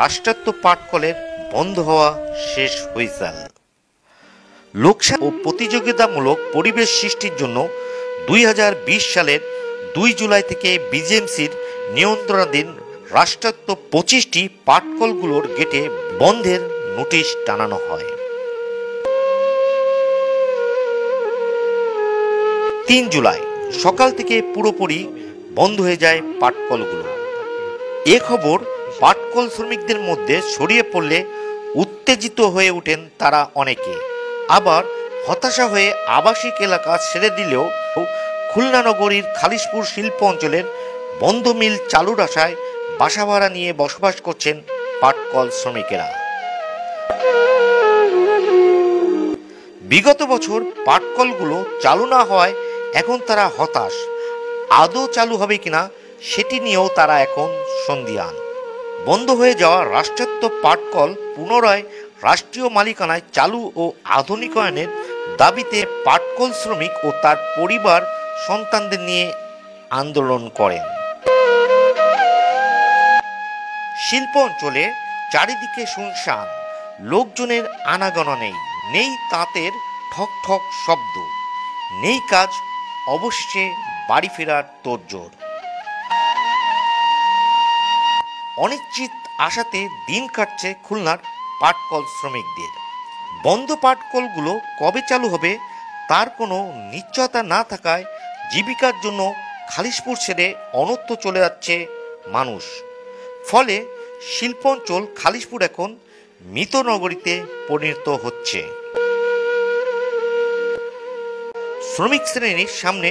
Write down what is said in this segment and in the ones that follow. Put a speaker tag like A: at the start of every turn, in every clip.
A: রাষ্ট্রায়ত্ত পাটকলের বন্ধ হওয়া শেষ হুইসেল। লোকসান ও প্রতিযোগিতামূলক পরিবেশ সৃষ্টির জন্য 2020 সালের 2 জুলাই থেকে বিজিএমসির নিয়ন্ত্রণাধীন রাষ্ট্রায়ত্ত 25টি পাটকলগুলোর গেটে বন্ধের নোটিশ টানানো হয়। 3 জুলাই সকাল থেকে পুরোপুরি বন্ধ হয়ে যায় পাটকলগুলো। এ খবর পাটকল শ্রমিকদের মধ্যে ছড়িয়ে পড়লে উত্তেজিত হয়ে ওঠেন তারা অনেকে, আবার হতাশা হয়ে আবাসিক এলাকা ছেড়ে দিলেও খুলনা নগরীর খালিশপুর শিল্প অঞ্চলের বন্ধ মিল চালুর আশায় বাসা ভাড়া নিয়ে বসবাস করছেন পাটকল শ্রমিকেরা। বিগত বছর পাটকলগুলো চালু না হওয়ায় এখন তারা হতাশ। আদৌ চালু হবে কিনা সেটি নিয়েও তারা এখন সন্দিহান। বন্ধ হয়ে যাওয়া রাষ্ট্রায়ত্ত পাটকল পুনরায় রাষ্ট্রীয় মালিকানায় চালু ও আধুনিকায়নের দাবিতে পাটকল শ্রমিক ও তার পরিবার সন্তানদের নিয়ে আন্দোলন করেন। শিল্প অঞ্চলে চারিদিকে শুনশান, লোকজনের আনাগোনা নেই, নেই তাঁতের ঠক ঠক শব্দ, নেই কাজ, অবশ্যই বাড়ি ফেরার তোড়জোড়। অনিশ্চিত আশাতে দিন কাটছে খুলনার পাটকল শ্রমিকদের। বন্ধ পাটকলগুলো কবে চালু হবে তার কোনো নিশ্চয়তা না থাকায় জীবিকার জন্য খালিশপুর ছেড়ে অন্যত্র চলে যাচ্ছে মানুষ। ফলে শিল্প অঞ্চল খালিশপুর এখন মৃত নগরীতে পরিণত হচ্ছে। শ্রমিক শ্রেণীর সামনে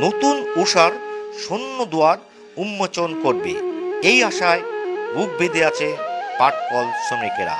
A: নতুন উষার শূন্য দুয়ার উন্মোচন করবে, এই আশায় বুক বেঁধে আছে পাটকল শ্রমিকেরা।